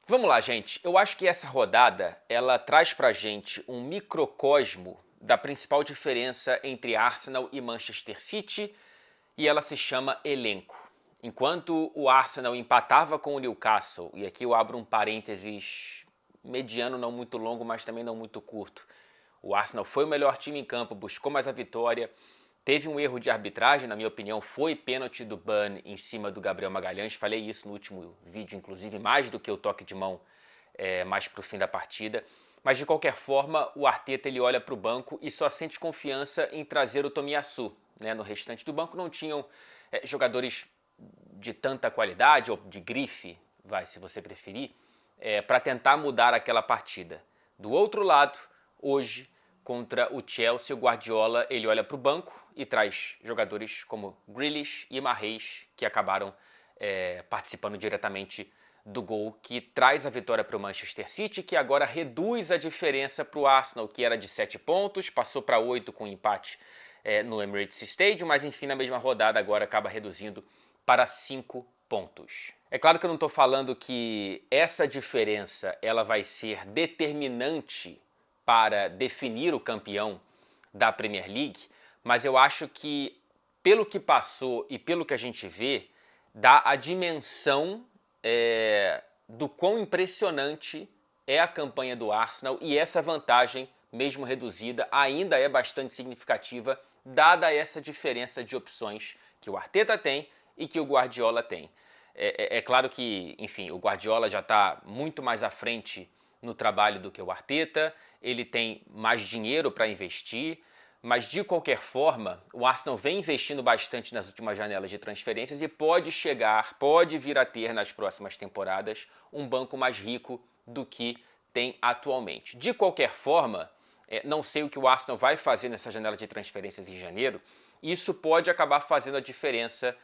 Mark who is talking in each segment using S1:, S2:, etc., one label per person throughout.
S1: Vamos lá, gente. Eu acho que essa rodada, ela traz pra gente um microcosmo da principal diferença entre Arsenal e Manchester City, e ela se chama elenco. Enquanto o Arsenal empatava com o Newcastle, e aqui eu abro um parênteses mediano, não muito longo, mas também não muito curto. O Arsenal foi o melhor time em campo, buscou mais a vitória, teve um erro de arbitragem, na minha opinião, foi pênalti do Burn em cima do Gabriel Magalhães. Falei isso no último vídeo, inclusive, mais do que o toque de mão mais para o fim da partida. Mas, de qualquer forma, o Arteta ele olha para o banco e só sente confiança em trazer o Tomiyasu. Né? No restante do banco não tinham jogadores de tanta qualidade, ou de grife, se você preferir, para tentar mudar aquela partida. Do outro lado, hoje, contra o Chelsea, o Guardiola ele olha para o banco e traz jogadores como Grealish e Mahrez, que acabaram participando diretamente do gol que traz a vitória para o Manchester City, que agora reduz a diferença para o Arsenal, que era de 7 pontos, passou para 8 com empate no Emirates Stadium, mas enfim, na mesma rodada agora acaba reduzindo para 5 pontos. É claro que eu não estou falando que essa diferença ela vai ser determinante para definir o campeão da Premier League, mas eu acho que, pelo que passou e pelo que a gente vê, dá a dimensão do quão impressionante é a campanha do Arsenal, e essa vantagem, mesmo reduzida, ainda é bastante significativa, dada essa diferença de opções que o Arteta tem e que o Guardiola tem. É claro que, enfim, o Guardiola já está muito mais à frente no trabalho do que o Arteta, ele tem mais dinheiro para investir, mas de qualquer forma, o Arsenal vem investindo bastante nas últimas janelas de transferências e pode vir a ter nas próximas temporadas um banco mais rico do que tem atualmente. De qualquer forma, não sei o que o Arsenal vai fazer nessa janela de transferências em janeiro, isso pode acabar fazendo a diferença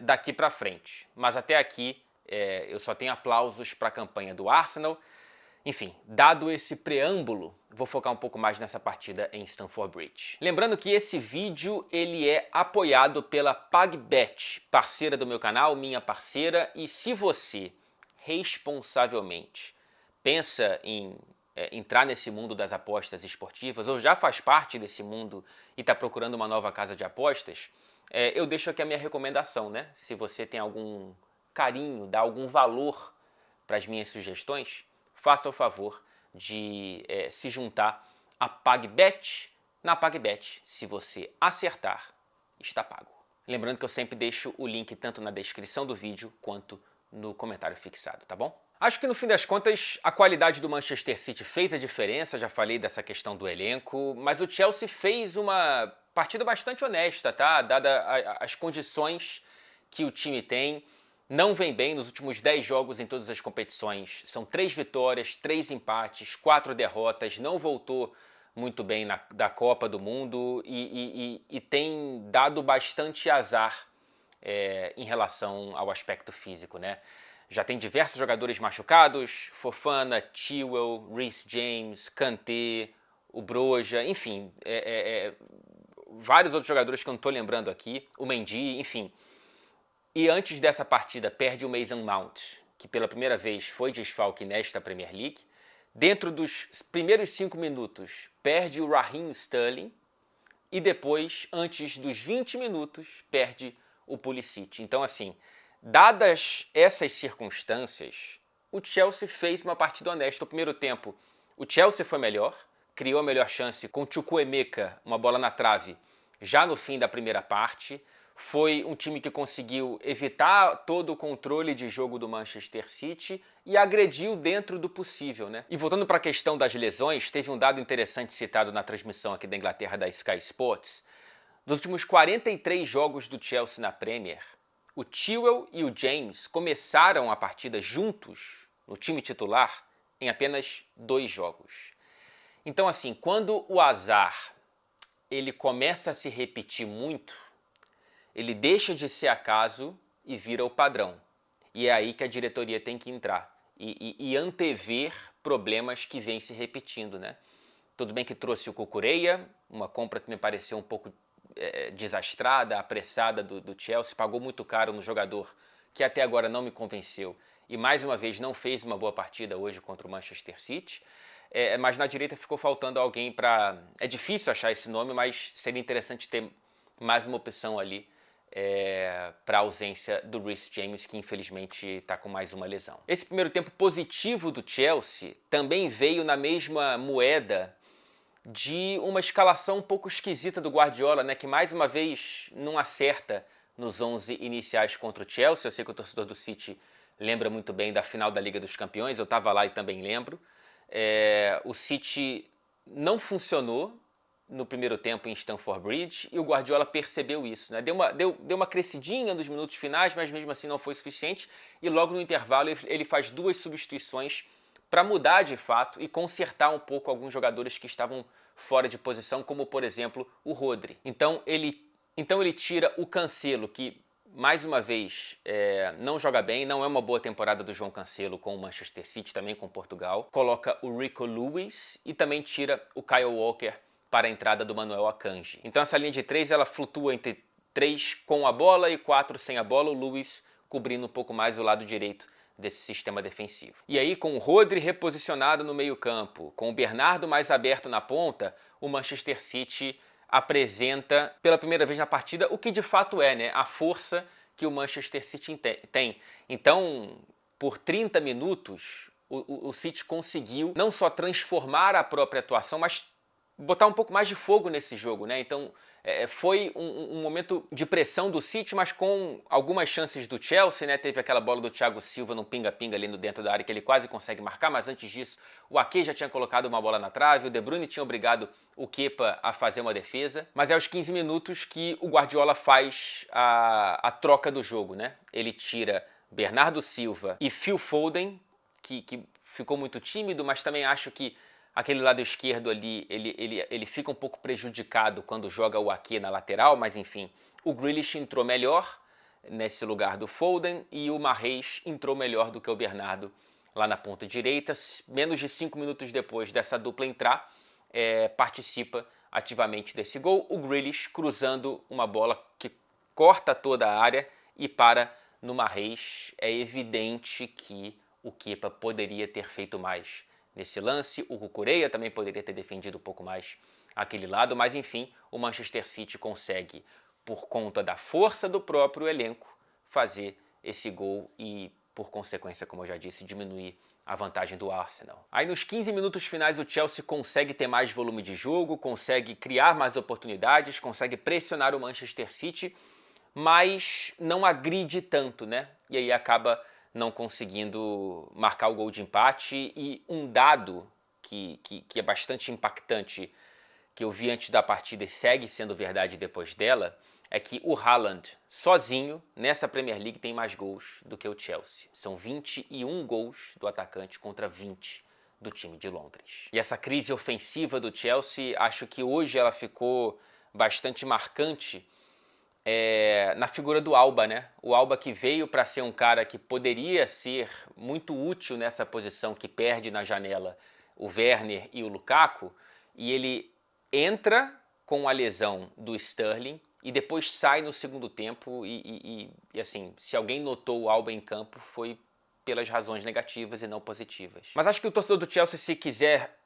S1: daqui para frente. Mas até aqui eu só tenho aplausos para a campanha do Arsenal. Enfim, dado esse preâmbulo, vou focar um pouco mais nessa partida em Stamford Bridge. Lembrando que esse vídeo ele é apoiado pela PagBet, parceira do meu canal, minha parceira, e se você responsavelmente pensa em entrar nesse mundo das apostas esportivas ou já faz parte desse mundo e está procurando uma nova casa de apostas, eu deixo aqui a minha recomendação, né? Se você tem algum carinho, dá algum valor para as minhas sugestões, faça o favor de se juntar à PagBet. Na PagBet, se você acertar, está pago. Lembrando que eu sempre deixo o link tanto na descrição do vídeo quanto no comentário fixado, tá bom? Acho que no fim das contas a qualidade do Manchester City fez a diferença, já falei dessa questão do elenco, mas o Chelsea fez uma partida bastante honesta, tá? Dada as condições que o time tem. Não vem bem nos últimos 10 jogos em todas as competições. São 3 vitórias, 3 empates, 4 derrotas. Não voltou muito bem da Copa do Mundo e tem dado bastante azar em relação ao aspecto físico, né? Já tem diversos jogadores machucados, Fofana, Chilwell, Reece James, Kanté, o Broja, enfim, vários outros jogadores que eu não estou lembrando aqui, o Mendy, enfim. E antes dessa partida perde o Mason Mount, que pela primeira vez foi desfalque nesta Premier League. Dentro dos primeiros 5 minutos perde o Raheem Sterling e depois, antes dos 20 minutos, perde o Pulisic. Então assim, dadas essas circunstâncias, o Chelsea fez uma partida honesta. No primeiro tempo, o Chelsea foi melhor, criou a melhor chance com Chukwuemeka, uma bola na trave, já no fim da primeira parte. Foi um time que conseguiu evitar todo o controle de jogo do Manchester City e agrediu dentro do possível, né? E voltando para a questão das lesões, teve um dado interessante citado na transmissão aqui da Inglaterra da Sky Sports. Nos últimos 43 jogos do Chelsea na Premier, o Chilwell e o James começaram a partida juntos no time titular em apenas 2 jogos. Então assim, quando o azar ele começa a se repetir muito, ele deixa de ser acaso e vira o padrão. E é aí que a diretoria tem que entrar e antever problemas que vêm se repetindo, né? Tudo bem que trouxe o Cucurella, uma compra que me pareceu um pouco desastrada, apressada do Chelsea, pagou muito caro no jogador que até agora não me convenceu e mais uma vez não fez uma boa partida hoje contra o Manchester City. Mas na direita ficou faltando alguém para... É difícil achar esse nome, mas seria interessante ter mais uma opção ali para a ausência do Reece James, que infelizmente está com mais uma lesão. Esse primeiro tempo positivo do Chelsea também veio na mesma moeda de uma escalação um pouco esquisita do Guardiola, né, que mais uma vez não acerta nos 11 iniciais contra o Chelsea. Eu sei que o torcedor do City lembra muito bem da final da Liga dos Campeões, eu estava lá e também lembro. O City não funcionou no primeiro tempo em Stamford Bridge e o Guardiola percebeu isso, né? Deu uma crescidinha nos minutos finais, mas mesmo assim não foi suficiente, e logo no intervalo ele faz 2 substituições para mudar de fato e consertar um pouco alguns jogadores que estavam fora de posição, como por exemplo o Rodri. Então ele tira o Cancelo, que mais uma vez não joga bem, não é uma boa temporada do João Cancelo com o Manchester City, também com Portugal. Coloca o Rico Lewis e também tira o Kyle Walker para a entrada do Manuel Akanji. Então essa linha de 3 ela flutua entre 3 com a bola e 4 sem a bola, o Lewis cobrindo um pouco mais o lado direito desse sistema defensivo. E aí, com o Rodri reposicionado no meio-campo, com o Bernardo mais aberto na ponta, o Manchester City apresenta pela primeira vez na partida o que de fato é, né, a força que o Manchester City tem. Então, por 30 minutos, o City conseguiu não só transformar a própria atuação, mas botar um pouco mais de fogo nesse jogo, né? Então foi um momento de pressão do City, mas com algumas chances do Chelsea, né? Teve aquela bola do Thiago Silva no pinga-pinga ali no dentro da área que ele quase consegue marcar, mas antes disso o Ake já tinha colocado uma bola na trave, o De Bruyne tinha obrigado o Kepa a fazer uma defesa, mas é aos 15 minutos que o Guardiola faz a troca do jogo, né? Ele tira Bernardo Silva e Phil Foden, que ficou muito tímido, mas também acho que aquele lado esquerdo ali, ele fica um pouco prejudicado quando joga o Ake na lateral, mas enfim, o Grealish entrou melhor nesse lugar do Foden e o Mahrez entrou melhor do que o Bernardo lá na ponta direita. Menos de 5 minutos depois dessa dupla entrar, participa ativamente desse gol. O Grealish cruzando uma bola que corta toda a área e para no Mahrez. É evidente que o Kepa poderia ter feito mais nesse lance. O Cucurella também poderia ter defendido um pouco mais aquele lado, mas enfim, o Manchester City consegue, por conta da força do próprio elenco, fazer esse gol e, por consequência, como eu já disse, diminuir a vantagem do Arsenal. Aí nos 15 minutos finais o Chelsea consegue ter mais volume de jogo, consegue criar mais oportunidades, consegue pressionar o Manchester City, mas não agride tanto, né? E aí acaba não conseguindo marcar o gol de empate. E um dado que é bastante impactante, que eu vi antes da partida e segue sendo verdade depois dela, é que o Haaland, sozinho, nessa Premier League tem mais gols do que o Chelsea. São 21 gols do atacante contra 20 do time de Londres. E essa crise ofensiva do Chelsea, acho que hoje ela ficou bastante marcante na figura do Alba, né? O Alba que veio para ser um cara que poderia ser muito útil nessa posição que perde na janela o Werner e o Lukaku, e ele entra com a lesão do Sterling e depois sai no segundo tempo e assim, se alguém notou o Alba em campo foi pelas razões negativas e não positivas. Mas acho que o torcedor do Chelsea, se quiser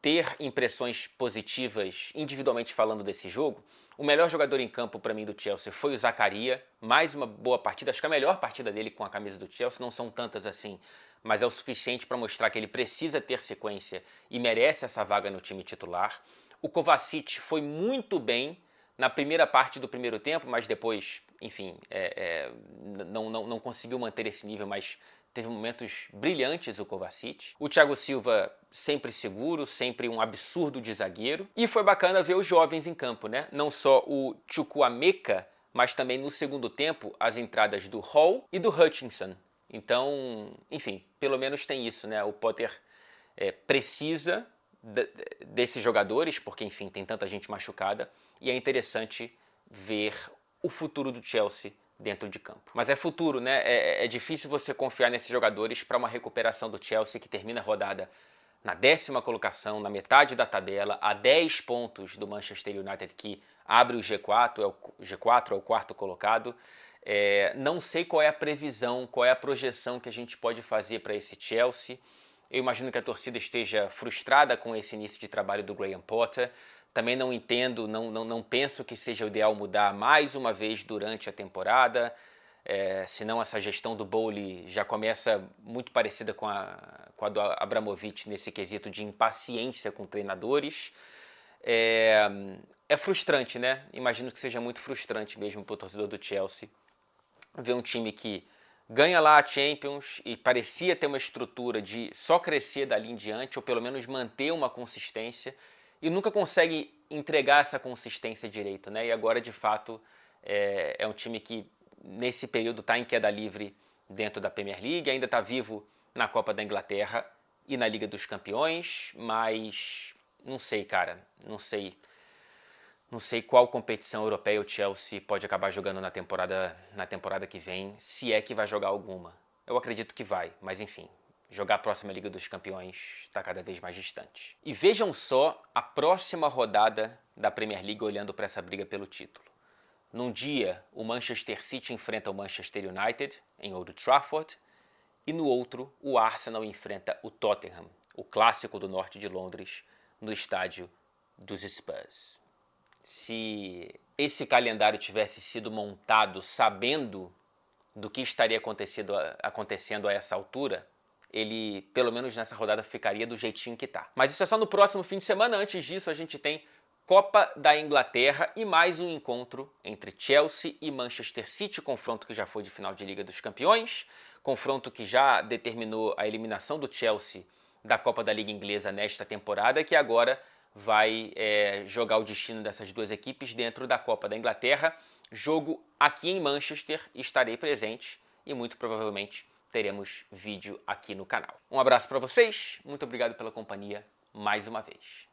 S1: ter impressões positivas individualmente falando desse jogo, o melhor jogador em campo para mim do Chelsea foi o Zakaria. Mais uma boa partida, acho que a melhor partida dele com a camisa do Chelsea, não são tantas assim, mas é o suficiente para mostrar que ele precisa ter sequência e merece essa vaga no time titular. O Kovacic foi muito bem na primeira parte do primeiro tempo, mas depois, enfim, não conseguiu manter esse nível, mas teve momentos brilhantes o Kovacic. O Thiago Silva sempre seguro, sempre um absurdo de zagueiro. E foi bacana ver os jovens em campo, né? Não só o Chukwuemeka, mas também no segundo tempo as entradas do Hall e do Hutchinson. Então, enfim, pelo menos tem isso, né? O Potter precisa desses jogadores, porque, enfim, tem tanta gente machucada. E é interessante ver o futuro do Chelsea dentro de campo. Mas é futuro, né? É difícil você confiar nesses jogadores para uma recuperação do Chelsea que termina a rodada na 10ª colocação, na metade da tabela, a 10 pontos do Manchester United, que abre o G4, é o quarto colocado. Não sei qual é a previsão, qual é a projeção que a gente pode fazer para esse Chelsea. Eu imagino que a torcida esteja frustrada com esse início de trabalho do Graham Potter. Também não entendo, não penso que seja o ideal mudar mais uma vez durante a temporada. Senão essa gestão do Bowley já começa muito parecida com a do Abramovich nesse quesito de impaciência com treinadores. É frustrante, né? Imagino que seja muito frustrante mesmo para o torcedor do Chelsea ver um time que ganha lá a Champions e parecia ter uma estrutura de só crescer dali em diante, ou pelo menos manter uma consistência, e nunca consegue entregar essa consistência direito, né? E agora, de fato, é um time que nesse período está em queda livre dentro da Premier League, ainda está vivo na Copa da Inglaterra e na Liga dos Campeões, mas não sei, cara, não sei qual competição europeia o Chelsea pode acabar jogando na temporada que vem, se é que vai jogar alguma. Eu acredito que vai, mas enfim, jogar a próxima Liga dos Campeões está cada vez mais distante. E vejam só a próxima rodada da Premier League olhando para essa briga pelo título. Num dia, o Manchester City enfrenta o Manchester United em Old Trafford, e no outro, o Arsenal enfrenta o Tottenham, o clássico do norte de Londres, no estádio dos Spurs. Se esse calendário tivesse sido montado sabendo do que estaria acontecendo a essa altura, ele, pelo menos nessa rodada, ficaria do jeitinho que tá. Mas isso é só no próximo fim de semana. Antes disso, a gente tem Copa da Inglaterra e mais um encontro entre Chelsea e Manchester City, confronto que já foi de final de Liga dos Campeões, confronto que já determinou a eliminação do Chelsea da Copa da Liga Inglesa nesta temporada, que agora vai jogar o destino dessas duas equipes dentro da Copa da Inglaterra. Jogo aqui em Manchester, estarei presente e muito provavelmente teremos vídeo aqui no canal. Um abraço para vocês, muito obrigado pela companhia mais uma vez.